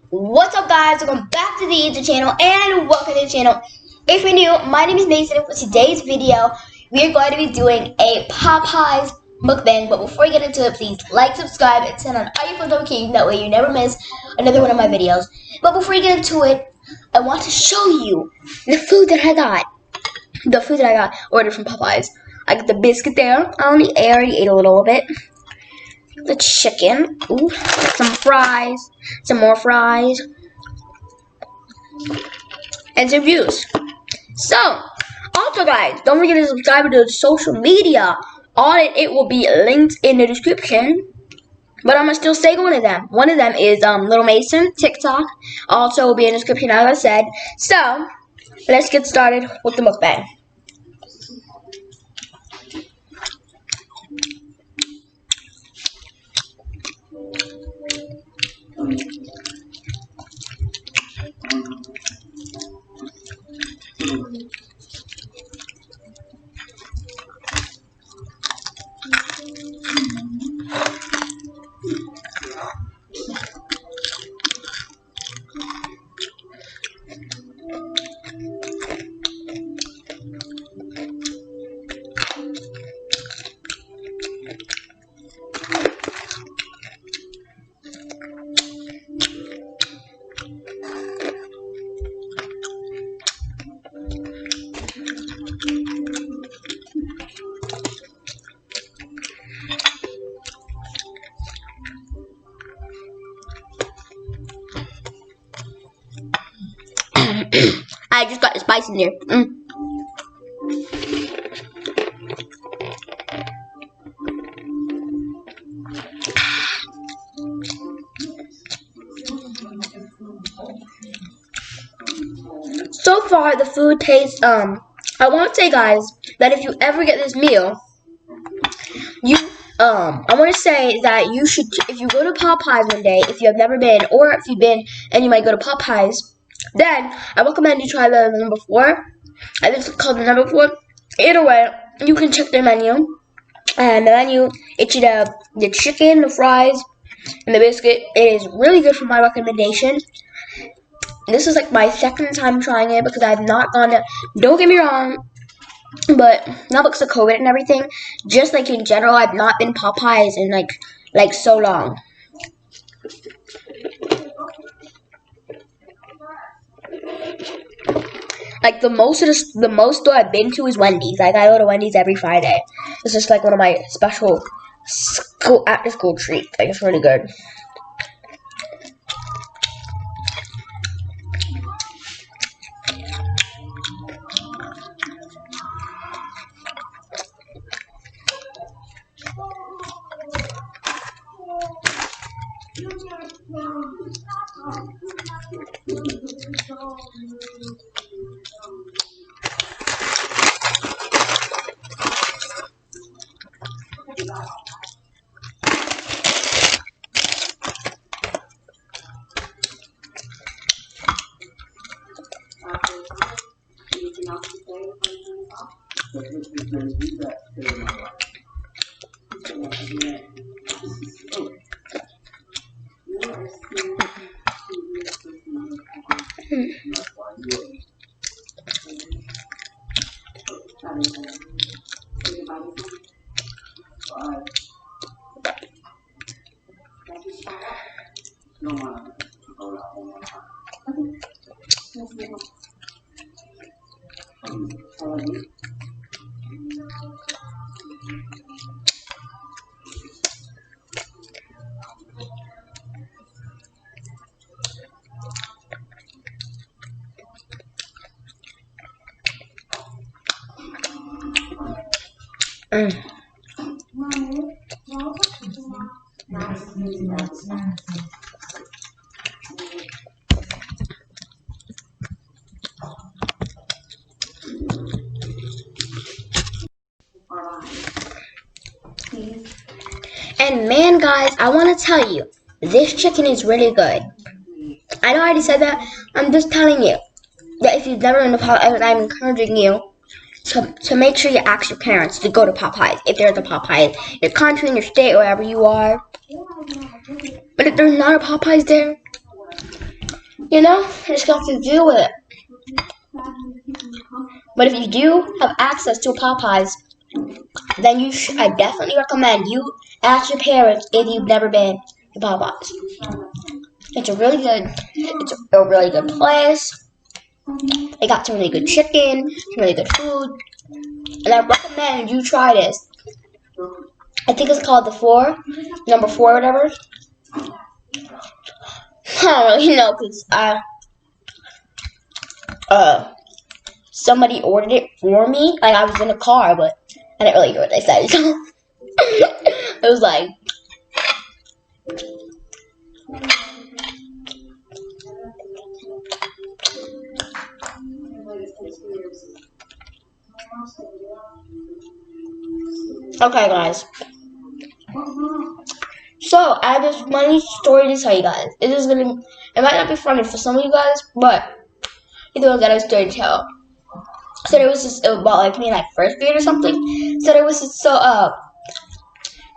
What's up, guys? Welcome back to the YouTube channel and welcome to the channel. If you're new, my name is Mason. For today's video, we are going to be doing a Popeyes mukbang. But before we get into it, please like, subscribe, and turn on all your post notifications. That way you never miss another one of my videos. But before we get into it, I want to show you the food that I got. The food that I got ordered from Popeyes. I got the biscuit there. I already ate a little bit. The chicken, ooh, some fries, some more fries, and some juice. So, also guys, don't forget to subscribe to the social media. All it will be linked in the description. But I'm gonna still say one of them. One of them is Little Mason TikTok. Also will be in the description, as I said. So, let's get started with the mukbang. I just got the spice in there. So far, the food tastes, I want to say, guys, that if you ever get this meal, I want to say that you should, if you go to Popeyes one day, if you have never been, or if you've been and you might go to Popeyes, then I recommend you try the number 4. I think it's called the number 4. Either way, you can check their menu. And the menu, it should have the chicken, the fries, and the biscuit. It is really good for my recommendation. This is like my second time trying it because I've not gone to, don't get me wrong, but now because of COVID and everything, just like in general, I've not been Popeyes in like so long. Like the most store I've been to is Wendy's. Like I go to Wendy's every Friday. It's just like one of my special after school treats. Like it's really good. And man, guys, I want to tell you, this chicken is really good. I know I already said that. I'm just telling you that if you've never been to Popeyes, I'm encouraging you to make sure you ask your parents to go to Popeyes, if there's a Popeyes in your country, in your state, wherever you are. But if there's not a Popeyes there, You know, you just have to deal with it. But if you do have access to Popeyes, then I definitely recommend you ask your parents if you've never been to Popeyes. It's a really good place. They got some really good chicken, some really good food, and I recommend you try this. I think it's called number 4, whatever. I don't really know because somebody ordered it for me. Like I was in a car, but I didn't really hear what they said. It was like. Okay, guys. So, I have this funny story to tell you guys. It might not be funny for some of you guys, but either way, I got a story to tell. So there was this about like me in like first grade or something. So there was this so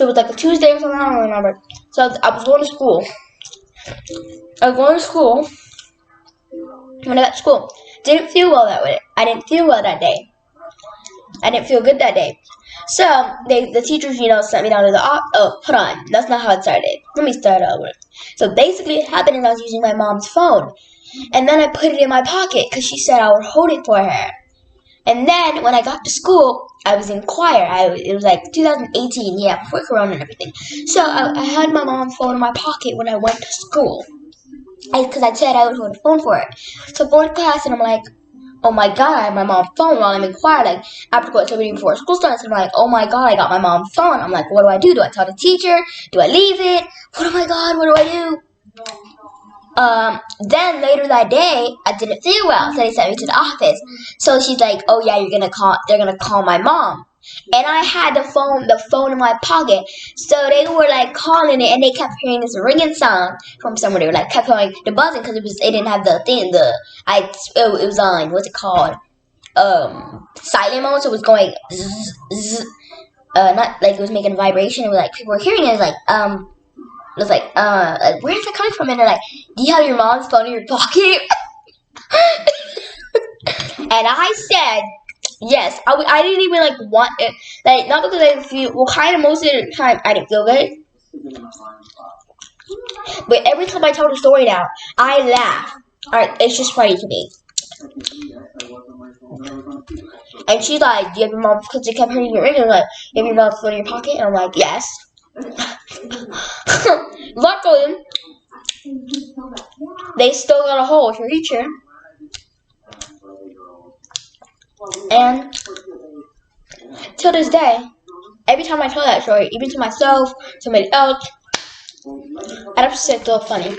it was like a Tuesday or something. I don't remember. So I was going to school. When I got to school, didn't feel well that way. I didn't feel well that day. I didn't feel good that day. So the teachers, sent me down to the hold on, that's not how it started. Let me start over. So basically, it happened is I was using my mom's phone, and then I put it in my pocket because she said I would hold it for her. And then when I got to school, I was in choir. It was like 2018, yeah, before Corona and everything. So I had my mom's phone in my pocket when I went to school, because I said I would hold the phone for it. So going to class, and I'm like, oh my god, I have my mom's phone while I'm in choir, like, after what activity before school starts, and I'm like, oh my god, I got my mom's phone. I'm like, what do I do? Do I tell the teacher? Do I leave it? Oh my god, what do I do? Then later that day, I didn't feel well, so they sent me to the office. So she's like, oh yeah, they're gonna call my mom. And I had the phone in my pocket. So they were like calling it, and they kept hearing this ringing sound from somewhere. They were like kept hearing the buzzing because it didn't have the thing. It was on, what's it called? Silent mode. So it was going zzz, zzz, not like it was making a vibration. It was like people were hearing it. It was like where's that coming from? And they're like, do you have your mom's phone in your pocket? And I said, yes. I didn't even like want it, like not because I feel kind of most of the time I didn't feel good, but every time I tell the story now, I laugh. Alright, it's just funny to me. And she's like, do you have your mom? Because they kept hearing your ring. Like, you have your mom's phone in your pocket? And I'm like, yes. Luckily, they still got a hole to reach her. And till this day, every time I tell that story, even to myself, somebody else, I have to say it's still funny.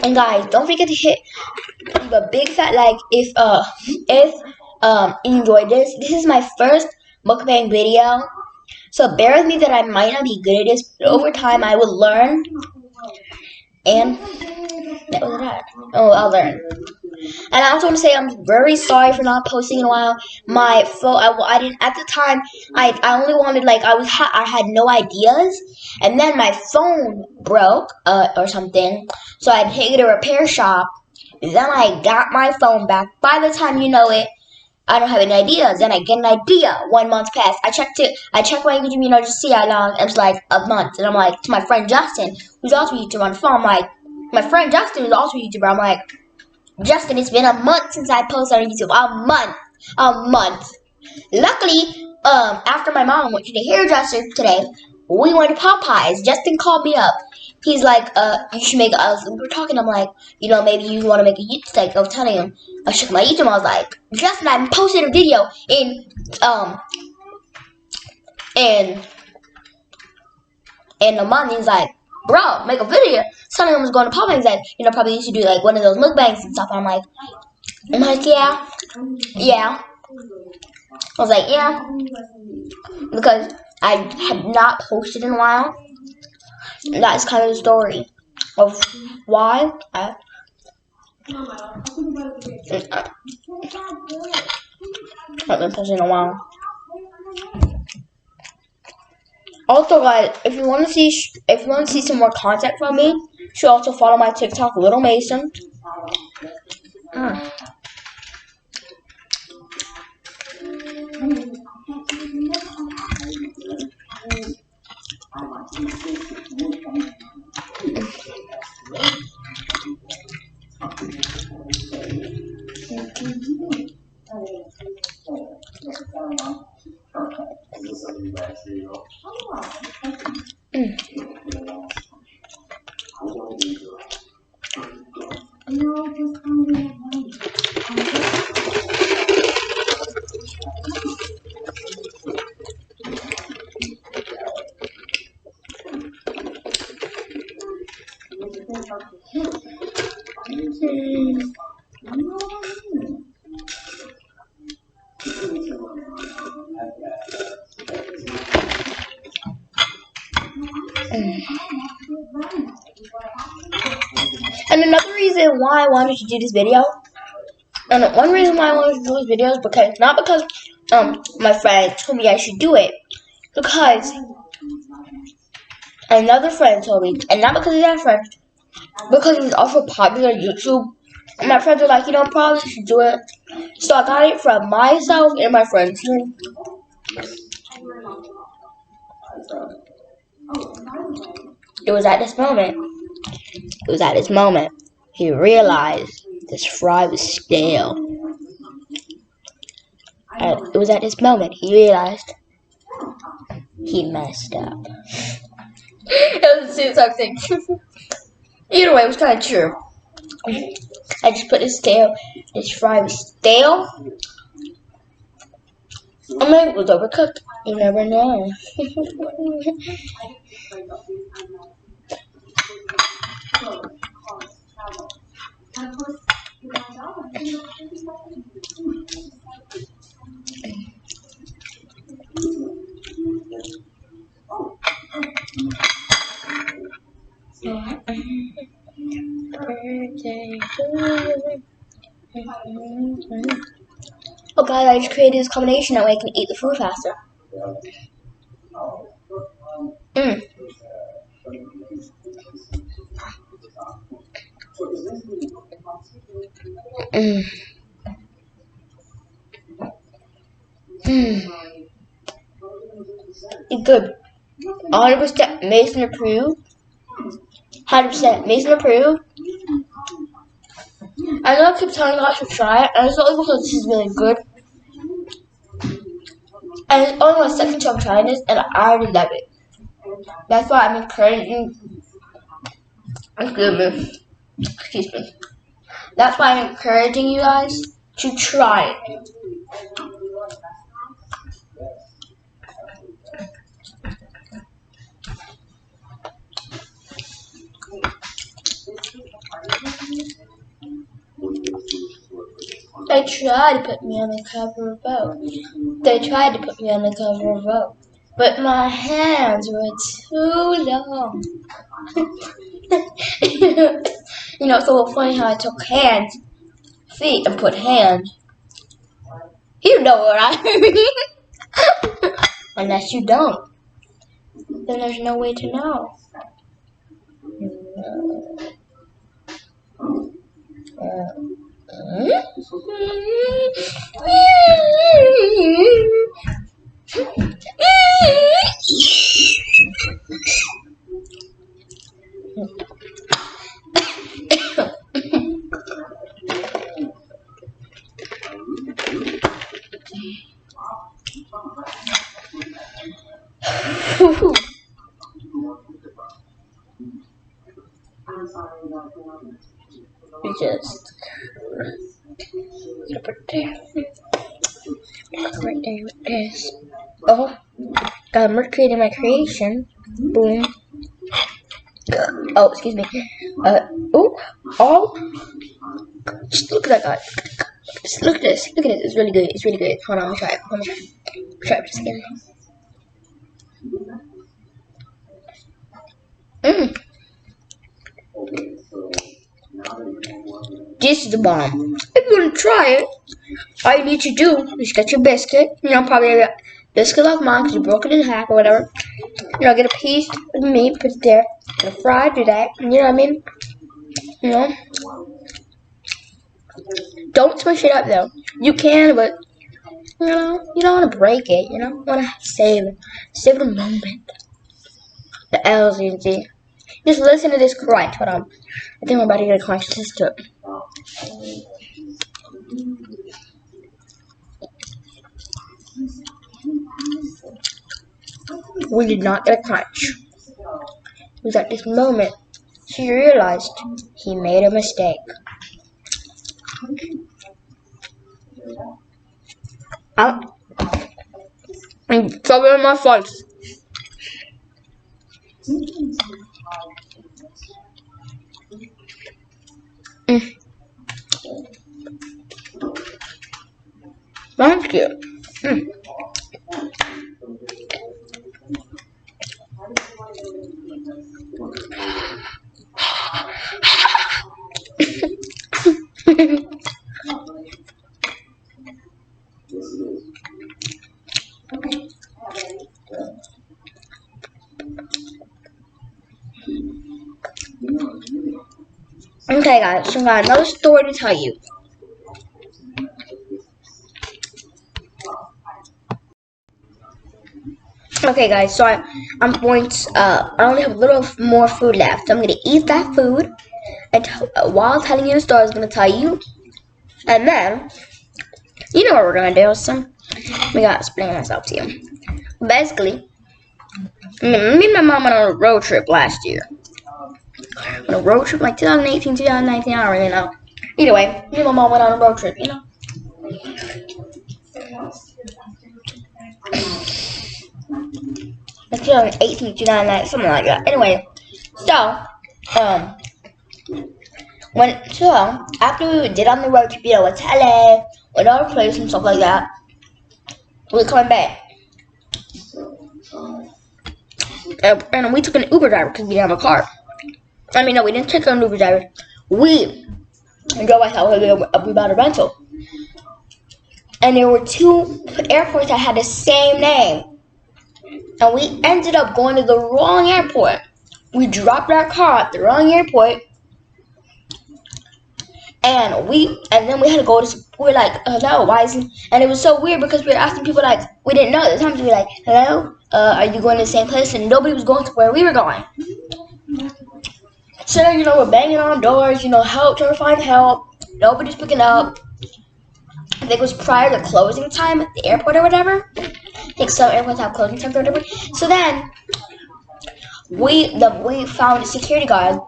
And guys, don't forget to leave a big fat like if you enjoyed this. This is my first mukbang video, so bear with me that I might not be good at this, but over time I will learn. And that was that. Oh, I'll learn. And I also want to say I'm very sorry for not posting in a while. My phone, I didn't at the time. I only wanted like I had no ideas, and then my phone broke or something. So I take it to a repair shop. Then I got my phone back. By the time you know it, I don't have any ideas. Then I get an idea. 1 month passed. I checked my YouTube, to see how long. It was like a month. And I'm like, to my friend Justin, who's also a YouTuber on the phone, I'm like, my friend Justin is also a YouTuber. I'm like, Justin, it's been a month since I posted on YouTube. A month. Luckily, after my mom went to the hairdresser today, we went to Popeyes. Justin called me up. He's like, you should make we're talking, I'm like, maybe you want to make a YouTube, like, I was telling him, I shook my YouTube, I was like, Justin, I posted a video in a month. He's like, bro, make a video. Telling him I was going to Popeyes. He's like, probably you should do, like, one of those mukbangs and stuff. I'm like, yeah. I was like, yeah. Because I had not posted in a while. And that is kind of the story of why I haven't been posting in a while. Also, guys, if you want to see some more content from me, you should also follow my TikTok, Little Mason. And another reason why I wanted to do this video, and one reason why I wanted to do this video is because, not because my friend told me I should do it, because another friend told me, and not because of that friend, because it was also popular on YouTube, and my friends were like, you know, probably should do it, so I got it from myself and my friends. It was at this moment he realized this fry was stale. It was at this moment he realized he messed up. It was the same exact thing. Either way, it was kind of true. I just put this fry was stale. Or maybe it was overcooked. You never know. Oh god, I just created this combination that way I can eat the food faster. It's good. 100% Mason approved. 100% Mason approved. I know I keep telling you guys to try it, and it's only because this is really good. And it's only my second time trying this, and I already love it. That's why I'm encouraging. Excuse me. That's why I'm encouraging you guys to try it. They tried to put me on the cover of Vogue. But my hands were too long. You know, it's a little funny how I took feet, and put hand. You know what I mean. Unless you don't. Then there's no way to know. You just put it there. Right there with this. Oh, got a creating my creation. Boom. Oh, excuse me. Just look at that, guys. Just look at this. Look at it. It's really good. It's really good. Hold on, let me try it. Try it just again. This is the bomb. If you want to try it, all you need to do is get your biscuit. You know, probably a biscuit like mine because you broke it in half or whatever. get a piece of meat, put it there, and fry, do that. You know what I mean? Don't smush it up though. You can, but you don't want to break it. You want to save the moment. The L's you see. Just listen to this crunch. Hold on. I think I'm about to get a crunch. Listen to it. We did not get a crunch. It was at this moment she realized he made a mistake. I'm in my face. Thank you. Okay, guys, so I got another story to tell you. Okay, guys, so I'm going to, I only have a little more food left. So I'm going to eat that food, and while telling you the story, I was going to tell you, and then, you know what we're going to do, so we got to explain myself to you. Basically, me and my mom went on a road trip last year. On a road trip, like 2018, 2019, I don't really know. Either way, me and my mom went on a road trip, Like 2018, 2019, something like that. Anyway, so, after we did on the road trip, with LA, with our place and stuff like that, we were coming back. And we took an Uber driver because we didn't have a car. I mean, no, we didn't take an Uber driver. We drove ourselves. We bought a rental. And there were 2 airports that had the same name. And we ended up going to the wrong airport. We dropped our car at the wrong airport. And then we had to go to, we were like, hello, why isn't, and it was so weird because we were asking people like, we didn't know at the time, to be like, hello, are you going to the same place? And nobody was going to where we were going. So then, we're banging on doors, help, trying to find help. Nobody's picking up. I think it was prior to closing time at the airport or whatever. I think some airports have closing time or whatever. So then, we found a security guard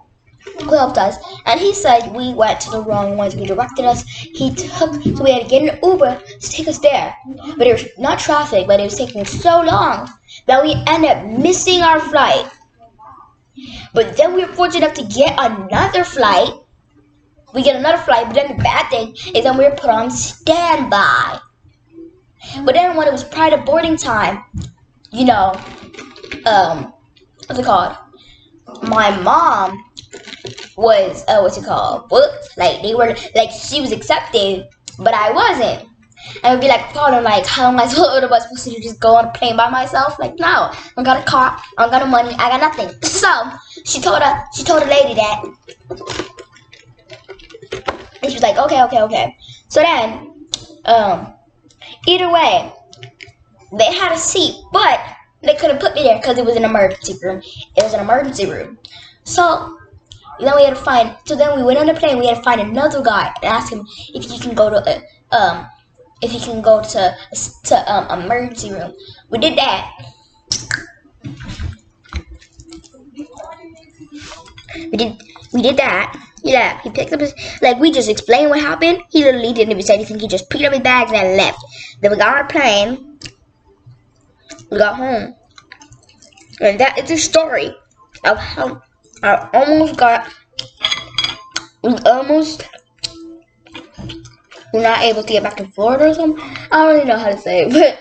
who helped us, and he said we went to the wrong ones. He directed us. So we had to get an Uber to take us there. But it was not traffic, but it was taking so long that we ended up missing our flight. But then we were fortunate enough to get another flight. We get another flight, but then the bad thing is that we were put on standby. But then when it was prior to boarding time, what's it called? My mom was booked. Like they were like she was accepted, but I wasn't. And we'd be like, problem, like, how am I supposed to just go on a plane by myself? Like, no, I don't got a car, I don't got no money, I got nothing. So she told the lady that, and she was like, okay. So then, either way, they had a seat, but they couldn't put me there because it was an emergency room. It was an emergency room. So then we had to find. So then we went on the plane. We had to find another guy and ask him if he can go to emergency room. We did that. We did that. Yeah, he picked up his, like, we just explained what happened. He literally didn't even say anything. He just picked up his bags and left. Then we got on a plane. We got home. And that is the story of how we're not able to get back to Florida or something. I don't really know how to say it, but